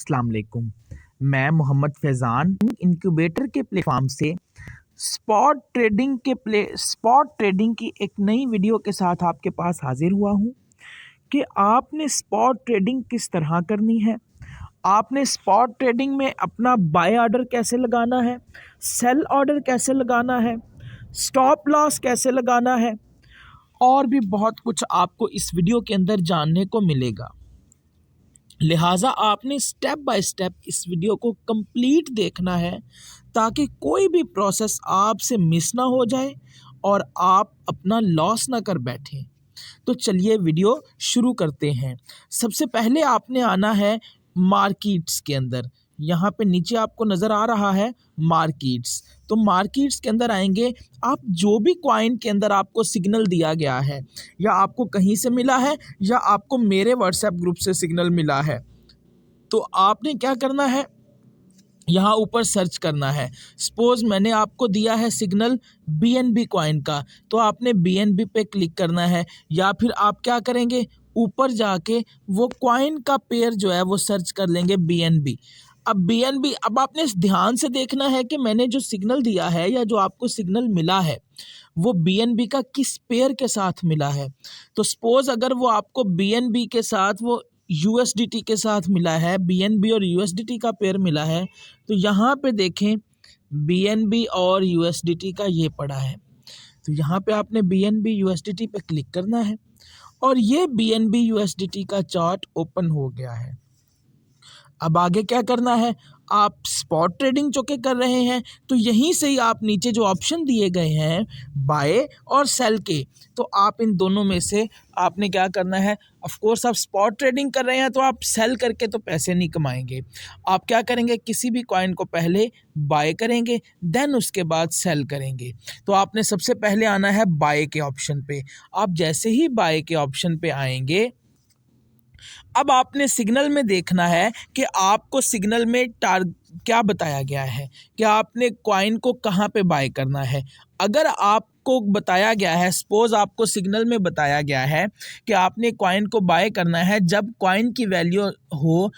अस्सलाम वालेकुम। मैं मोहम्मद फैज़ान इनक्यूबेटर के प्लेटफॉर्म से स्पॉट ट्रेडिंग की एक नई वीडियो के साथ आपके पास हाजिर हुआ हूँ कि आपने स्पॉट ट्रेडिंग किस तरह करनी है, आपने स्पॉट ट्रेडिंग में अपना बाय ऑर्डर कैसे लगाना है, सेल ऑर्डर कैसे लगाना है, स्टॉप लॉस कैसे लगाना है और भी बहुत कुछ आपको इस वीडियो के अंदर जानने को मिलेगा। लिहाजा आपने स्टेप बाय स्टेप इस वीडियो को कंप्लीट देखना है ताकि कोई भी प्रोसेस आपसे मिस ना हो जाए और आप अपना लॉस ना कर बैठें। तो चलिए वीडियो शुरू करते हैं। सबसे पहले आपने आना है मार्केट्स के अंदर। यहाँ पे नीचे आपको नज़र आ रहा है मार्केट्स। तो मार्केट्स के अंदर आएंगे आप, जो भी कॉइन के अंदर आपको सिग्नल दिया गया है या आपको कहीं से मिला है या आपको मेरे व्हाट्सएप ग्रुप से सिग्नल मिला है, तो आपने क्या करना है, यहाँ ऊपर सर्च करना है। सपोज मैंने आपको दिया है सिग्नल BNB कॉइन का, तो आपने BNB पे क्लिक करना है या फिर आप क्या करेंगे, ऊपर जाके वो कॉइन का पेयर जो है वो सर्च कर लेंगे BNB। अब BNB, अब आपने ध्यान से देखना है कि मैंने जो सिग्नल दिया है या जो आपको सिग्नल मिला है वो BNB का किस पेयर के साथ मिला है। तो सपोज अगर वो आपको BNB के साथ वो USDT के साथ मिला है, BNB और USDT का पेयर मिला है, तो यहाँ पे देखें BNB और USDT का ये पड़ा है। तो यहाँ पे आपने BNB USDT पे क्लिक करना है और ये BNB USDT का चार्ट ओपन हो गया है। अब आगे क्या करना है, आप स्पॉट ट्रेडिंग जो के कर रहे हैं तो यहीं से ही आप नीचे जो ऑप्शन दिए गए हैं बाय और सेल के, तो आप इन दोनों में से आपने क्या करना है। ऑफ कोर्स आप स्पॉट ट्रेडिंग कर रहे हैं तो आप सेल करके तो पैसे नहीं कमाएंगे। आप क्या करेंगे, किसी भी कॉइन को पहले बाय करेंगे देन उसके बाद सेल करेंगे। तो आपने सबसे पहले आना है बाय के ऑप्शन पे। आप जैसे ही बाय के ऑप्शन पे आएंगे, अब आपने सिग्नल में देखना है कि आपको सिग्नल में क्या बताया गया है कि आपने कॉइन को कहाँ पे बाय करना है। अगर आपको बताया गया है, सपोज आपको सिग्नल में बताया गया है कि आपने कॉइन को बाय करना है जब कॉइन की वैल्यू हो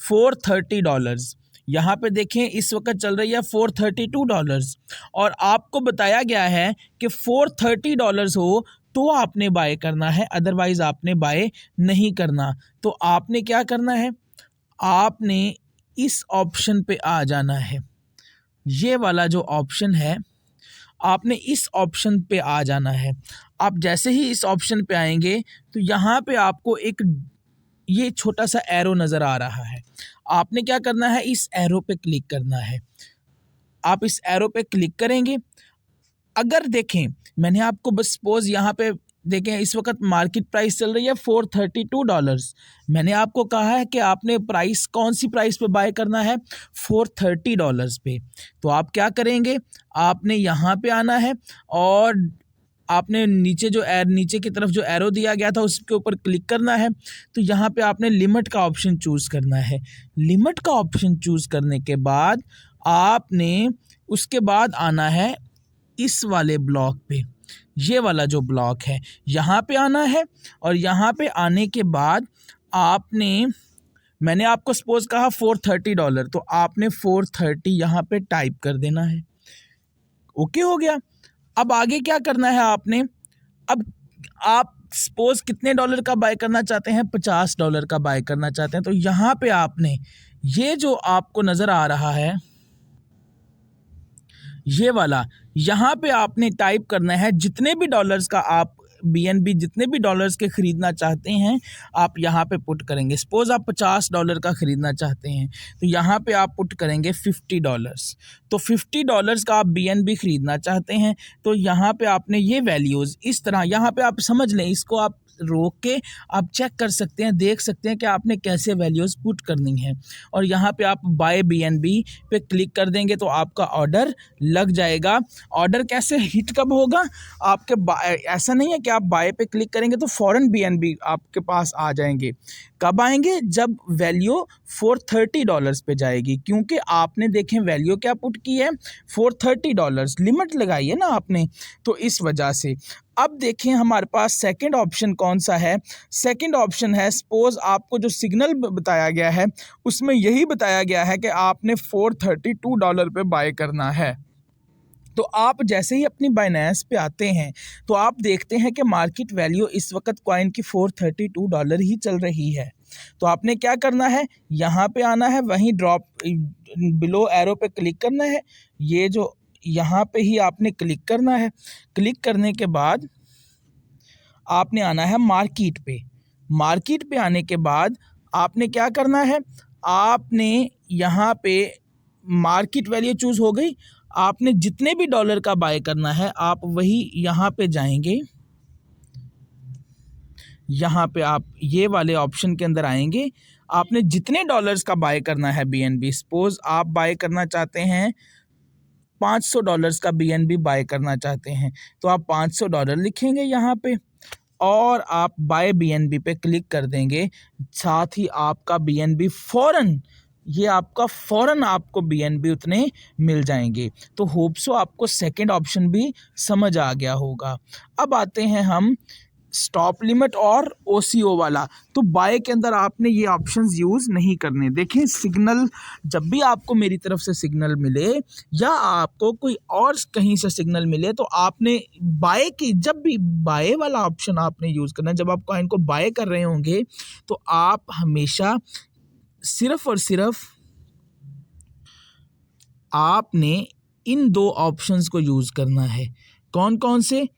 $430, यहाँ पे देखें इस वक्त चल रही है $432 और आपको बताया गया है कि $430 हो तो आपने बाय करना है, अदरवाइज आपने बाय नहीं करना। तो आपने क्या करना है, आपने इस ऑप्शन पे आ जाना है। ये वाला जो ऑप्शन है आपने इस ऑप्शन पे आ जाना है। आप जैसे ही इस ऑप्शन पे आएंगे तो यहाँ पे आपको एक ये छोटा सा एरो नज़र आ रहा है। आपने क्या करना है, इस एरो पे क्लिक करना है। आप इस एरो पे क्लिक करेंगे। अगर देखें मैंने आपको बस सपोज यहाँ पे देखें इस वक्त मार्केट प्राइस चल रही है $432। मैंने आपको कहा है कि आपने प्राइस कौन सी प्राइस पे बाय करना है, $430 पे। तो आप क्या करेंगे, आपने यहाँ पे आना है और आपने नीचे की तरफ जो एरो दिया गया था उसके ऊपर क्लिक करना है। तो यहाँ पे आपने लिमिट का ऑप्शन चूज़ करना है। लिमिट का ऑप्शन चूज़ करने के बाद आपने उसके बाद आना है इस वाले ब्लॉक पे, ये वाला जो ब्लॉक है यहाँ पे आना है और यहाँ पे आने के बाद मैंने आपको सपोज कहा $430, तो आपने 430 यहाँ पे टाइप कर देना है। ओके हो गया। अब आगे क्या करना है आपने, अब आप सपोज कितने डॉलर का बाय करना चाहते हैं, $50 का बाय करना चाहते हैं। तो यहाँ पे आपने ये जो आपको नज़र आ रहा है ये वाला, यहाँ पे आपने टाइप करना है जितने भी डॉलर्स का आप BNB जितने भी डॉलर्स के ख़रीदना चाहते हैं आप यहाँ पे पुट करेंगे। सपोज़ आप $50 का ख़रीदना चाहते हैं तो यहाँ पे आप पुट करेंगे $50। तो $50 का आप BNB ख़रीदना चाहते हैं तो यहाँ पे आपने ये वैल्यूज़ इस तरह, यहाँ पे आप समझ लें, इसको आप रोक के आप चेक कर सकते हैं, देख सकते हैं कि आपने कैसे वैल्यूज़ पुट करनी है। और यहाँ पे आप बाय BNB पे क्लिक कर देंगे तो आपका ऑर्डर लग जाएगा। ऑर्डर कैसे हिट कब होगा, आपके ऐसा नहीं है कि आप बाय पे क्लिक करेंगे तो फ़ौरन BNB आपके पास आ जाएंगे। कब आएंगे, जब वैल्यू $430 पे जाएगी, क्योंकि आपने देखें वैल्यू क्या पुट की है $430, लिमिट लगाई है ना आपने, तो इस वजह से अब देखें हमारे पास सेकंड ऑप्शन कौन सा है। सेकंड ऑप्शन है, सपोज आपको जो सिग्नल बताया गया है उसमें यही बताया गया है कि आपने $432 पे बाय करना है। तो आप जैसे ही अपनी बाइनेंस पे आते हैं तो आप देखते हैं कि मार्केट वैल्यू इस वक्त कॉइन की $432 ही चल रही है। तो आपने क्या करना है, यहाँ पे आना है, वहीं ड्रॉप बिलो एरो पे क्लिक करना है, ये जो यहाँ पे ही आपने क्लिक करना है। क्लिक करने के बाद आपने आना है मार्केट पे। मार्केट पे आने के बाद आपने क्या करना है, आपने यहाँ पे मार्केट वैल्यू चूज़ हो गई। आपने जितने भी डॉलर का बाय करना है आप वही यहाँ पे जाएंगे, यहाँ पे आप ये वाले ऑप्शन के अंदर आएंगे। आपने जितने डॉलर्स का बाय करना है BNB, सपोज आप बाय करना चाहते हैं $500 का BNB बाय करना चाहते हैं तो आप $500 लिखेंगे यहाँ पे और आप बाय BNB पे क्लिक कर देंगे। साथ ही आपका BNB फ़ौरन आपको BNB उतने मिल जाएंगे। तो होप सो आपको सेकंड ऑप्शन भी समझ आ गया होगा। अब आते हैं हम स्टॉप लिमिट और OCO वाला। तो बाय के अंदर आपने ये ऑप्शंस यूज़ नहीं करने। देखें, सिग्नल जब भी आपको मेरी तरफ से सिग्नल मिले या आपको कोई और कहीं से सिग्नल मिले तो आपने जब भी बाय वाला ऑप्शन आपने यूज़ करना है। जब आप कॉइन को बाय कर रहे होंगे तो आप हमेशा सिर्फ और सिर्फ आपने इन दो ऑप्शंस को यूज़ करना है। कौन कौन से?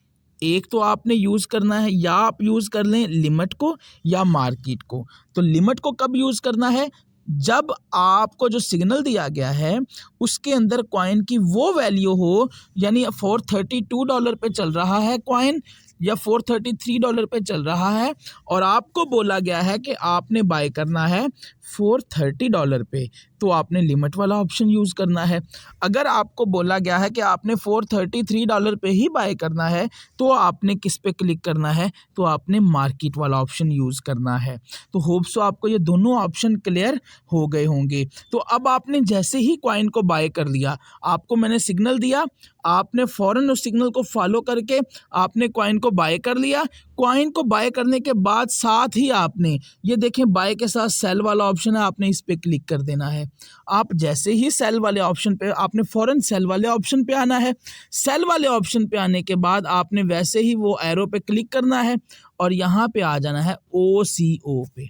एक तो आपने यूज़ करना है, या आप यूज़ कर लें लिमिट को या मार्केट को। तो लिमिट को कब यूज़ करना है? जब आपको जो सिग्नल दिया गया है उसके अंदर कॉइन की वो वैल्यू हो, यानी $432 पे चल रहा है कॉइन या $433 पे चल रहा है और आपको बोला गया है कि आपने बाय करना है $430 पे, तो आपने लिमिट वाला ऑप्शन यूज़ करना है। अगर आपको बोला गया है कि आपने $433 पे ही बाय करना है तो आपने किस पे क्लिक करना है? तो आपने मार्केट वाला ऑप्शन यूज़ करना है। तो होप सो आपको ये दोनों ऑप्शन क्लियर हो गए होंगे। तो अब आपने जैसे ही कॉइन को बाय कर लिया, आपको मैंने सिग्नल दिया, आपने फ़ौरन उस सिग्नल को फॉलो करके आपने कॉइन को बाय कर लिया। कॉइन को बाय करने के बाद साथ ही आपने ये देखें बाय के साथ सेल वाला ऑप्शन है, आपने इस पे क्लिक कर देना है। आप जैसे ही सेल वाले ऑप्शन पे, आपने फ़ौरन सेल वाले ऑप्शन पे आना है। सेल वाले ऑप्शन पे आने के बाद आपने वैसे ही वो एरो पे क्लिक करना है और यहाँ पे आ जाना है OCO पे।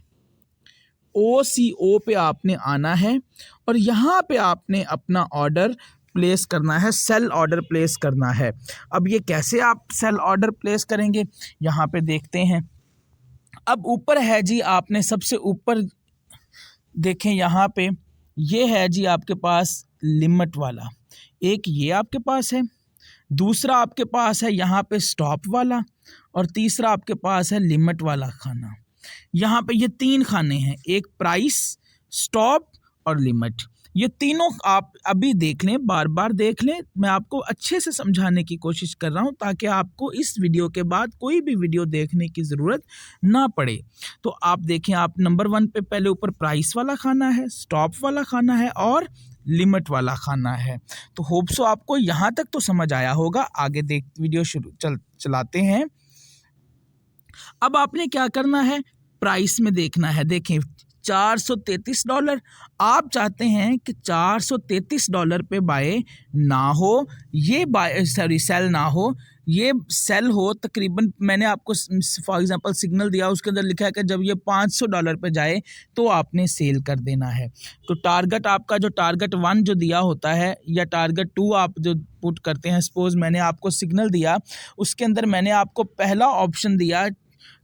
OCO पे आपने आना है और यहाँ पे आपने अपना ऑर्डर प्लेस करना है, सेल ऑर्डर प्लेस करना है। अब ये कैसे आप सेल ऑर्डर प्लेस करेंगे, यहाँ पे देखते हैं। अब ऊपर है जी, आपने सबसे ऊपर देखें यहाँ पे ये है जी आपके पास लिमिट वाला, एक ये आपके पास है, दूसरा आपके पास है यहाँ पे स्टॉप वाला और तीसरा आपके पास है लिमिट वाला खाना। यहाँ पे ये 3 खाने हैं, एक प्राइस, स्टॉप और लिमिट। ये तीनों आप अभी देख लें, बार बार देख लें। मैं आपको अच्छे से समझाने की कोशिश कर रहा हूँ ताकि आपको इस वीडियो के बाद कोई भी वीडियो देखने की ज़रूरत ना पड़े। तो आप देखें, आप नंबर 1 पे पहले ऊपर प्राइस वाला खाना है, स्टॉप वाला खाना है और लिमिट वाला खाना है। तो होप सो आपको यहाँ तक तो समझ आया होगा। आगे वीडियो चलाते हैं। अब आपने क्या करना है, प्राइस में देखना है। देखें $433, आप चाहते हैं कि $433 पे बाय ना हो, ये सेल ना हो, ये सेल हो। तकरीबन मैंने आपको फॉर एग्जांपल सिग्नल दिया, उसके अंदर लिखा है कि जब ये $500 पे जाए तो आपने सेल कर देना है। तो टारगेट आपका जो टारगेट 1 जो दिया होता है या टारगेट 2 आप जो पुट करते हैं, सपोज मैंने आपको सिग्नल दिया, उसके अंदर मैंने आपको पहला ऑप्शन दिया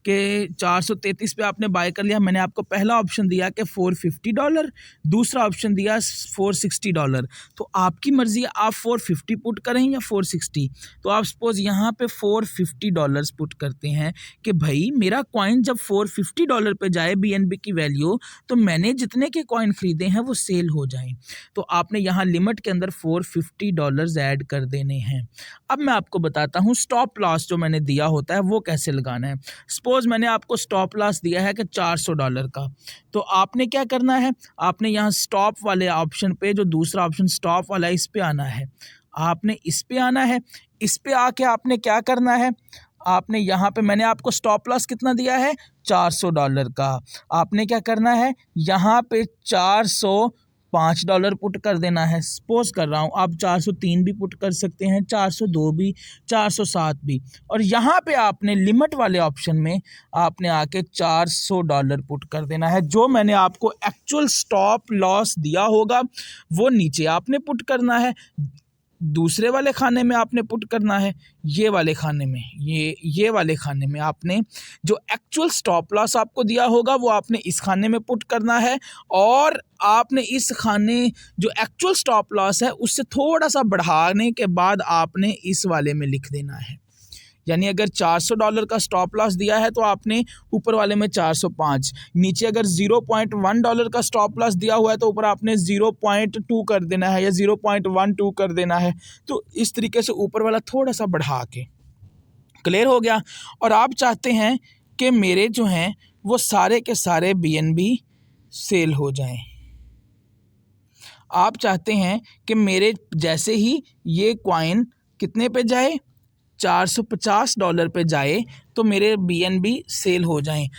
कि 433 पे आपने बाय कर लिया। मैंने आपको पहला ऑप्शन दिया कि $450, दूसरा ऑप्शन दिया $460। तो आपकी मर्ज़ी है, आप 450 पुट करें या 460। तो आप सपोज यहाँ पे $450 पुट करते हैं कि भाई मेरा कॉइन जब $450 पे जाए BNB की वैल्यू, तो मैंने जितने के कॉइन ख़रीदे हैं वो सेल हो जाएं। तो आपने यहाँ लिमिट के अंदर $450 ऐड कर देने हैं। अब मैं आपको बताता हूँ स्टॉप लॉस जो मैंने दिया होता है वो कैसे लगाना है। सपोज मैंने आपको स्टॉप लॉस दिया है कि $400 का, तो आपने क्या करना है, आपने यहाँ स्टॉप वाले ऑप्शन पे, जो दूसरा ऑप्शन स्टॉप वाला, इस पे आना है। आपने इस पे आना है। इस पे आके आपने क्या करना है, आपने यहाँ पे मैंने आपको स्टॉप लॉस कितना दिया है $400 का। आपने क्या करना है यहाँ पे $405 पुट कर देना है। सपोज कर रहा हूँ आप 403 भी पुट कर सकते हैं, 402 भी, 407 भी। और यहाँ पे आपने लिमिट वाले ऑप्शन में आपने आके $400 पुट कर देना है। जो मैंने आपको एक्चुअल स्टॉप लॉस दिया होगा वो नीचे आपने पुट करना है, दूसरे वाले खाने में आपने पुट करना है, ये वाले खाने में, ये वाले खाने में आपने जो एक्चुअल स्टॉप लॉस आपको दिया होगा वो आपने इस खाने में पुट करना है। और आपने इस खाने जो एक्चुअल स्टॉप लॉस है उससे थोड़ा सा बढ़ाने के बाद आपने इस वाले में लिख देना है। यानी अगर $400 का स्टॉप लॉस दिया है तो आपने ऊपर वाले में 405, नीचे अगर $0.1 का स्टॉप लॉस दिया हुआ है तो ऊपर आपने 0.2 कर देना है या 0.12 कर देना है। तो इस तरीके से ऊपर वाला थोड़ा सा बढ़ा के, क्लियर हो गया। और आप चाहते हैं कि मेरे जो हैं वो सारे के सारे BNB सेल हो जाएं। आप चाहते हैं कि मेरे जैसे ही ये कॉइन कितने पे जाए, $450 पे जाए तो मेरे BNB सेल हो जाएं।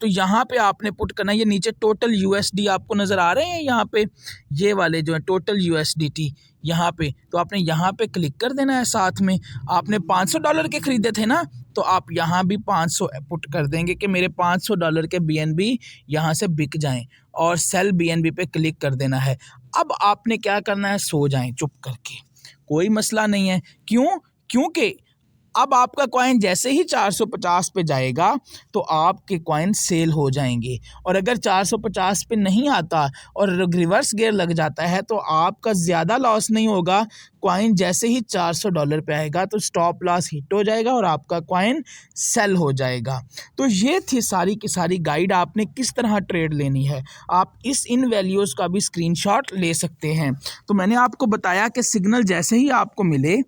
तो यहाँ पे आपने पुट करना है, ये नीचे टोटल USD आपको नज़र आ रहे हैं यहाँ पे, ये वाले जो है टोटल USDT यहाँ पे, तो आपने यहाँ पे क्लिक कर देना है। साथ में आपने $500 के ख़रीदे थे ना, तो आप यहाँ भी 500 पुट कर देंगे कि मेरे $500 के BNB यहाँ से बिक जाएं और सेल BNB पे क्लिक कर देना है। अब आपने क्या करना है, सो जाएं चुप करके, कोई मसला नहीं है। क्योंकि अब आपका कॉइन जैसे ही 450 पे जाएगा तो आपके कॉइन सेल हो जाएंगे। और अगर 450 पे नहीं आता और रिवर्स गियर लग जाता है तो आपका ज़्यादा लॉस नहीं होगा। कॉइन जैसे ही $400 पे आएगा तो स्टॉप लॉस हिट हो जाएगा और आपका कॉइन सेल हो जाएगा। तो ये थी सारी की सारी गाइड, आपने किस तरह ट्रेड लेनी है। आप इन वैल्यूज़ का भी स्क्रीनशॉट ले सकते हैं। तो मैंने आपको बताया कि सिग्नल जैसे ही आपको मिले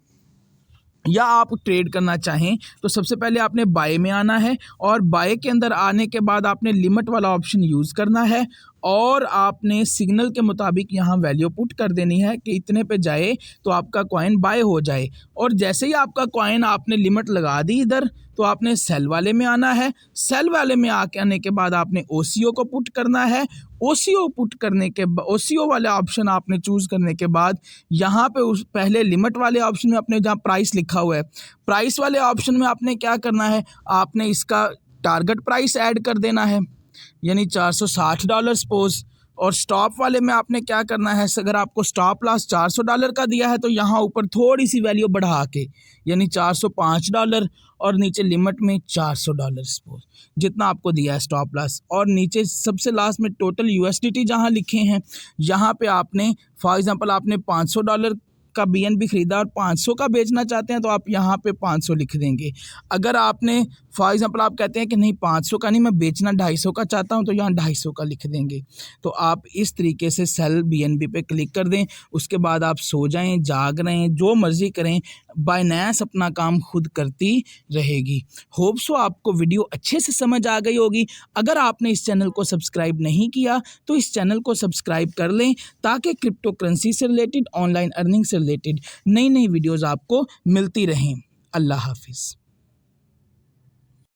या आप ट्रेड करना चाहें तो सबसे पहले आपने बाय में आना है, और बाय के अंदर आने के बाद आपने लिमिट वाला ऑप्शन यूज़ करना है और आपने सिग्नल के मुताबिक यहाँ वैल्यू पुट कर देनी है कि इतने पे जाए तो आपका कॉइन बाय हो जाए। और जैसे ही आपका कॉइन आपने लिमिट लगा दी इधर, तो आपने सेल वाले में आना है। सेल वाले में आने के बाद आपने OCO को पुट करना है। OCO पुट करने के OCO वाले ऑप्शन आपने चूज़ करने के बाद यहाँ पे उस पहले लिमिट वाले ऑप्शन में अपने जहाँ प्राइस लिखा हुआ है, प्राइस वाले ऑप्शन में आपने क्या करना है, आपने इसका टारगेट प्राइस ऐड कर देना है, यानी $460 सपोज। और स्टॉप वाले में आपने क्या करना है, अगर आपको स्टॉप लॉस $400 का दिया है तो यहाँ ऊपर थोड़ी सी वैल्यू बढ़ा के, यानी $405 और नीचे लिमिट में $400 सपोज, जितना आपको दिया है स्टॉप लॉस। और नीचे सबसे लास्ट में टोटल USDT जहाँ लिखे हैं, यहाँ पे आपने फॉर एग्जांपल आपने $500 का BNB खरीदा और 500 का बेचना चाहते हैं तो आप यहाँ पे 500 लिख देंगे। अगर आपने फॉर एग्जांपल आप कहते हैं कि नहीं 500 का नहीं, मैं बेचना 250 का चाहता हूँ, तो यहाँ 250 का लिख देंगे। तो आप इस तरीके से सेल BNB पे क्लिक कर दें। उसके बाद आप सो जाएं, जाग रहे हैं, जो मर्ज़ी करें, बाइनेंस अपना काम खुद करती रहेगी। होप सो आपको वीडियो अच्छे से समझ आ गई होगी। अगर आपने इस चैनल को सब्सक्राइब नहीं किया तो इस चैनल को सब्सक्राइब कर लें, ताकि क्रिप्टो करेंसी से रिलेटेड, ऑनलाइन अर्निंग से रिलेटेड नई वीडियोज़ आपको मिलती रहें। अल्लाह हाफिज़।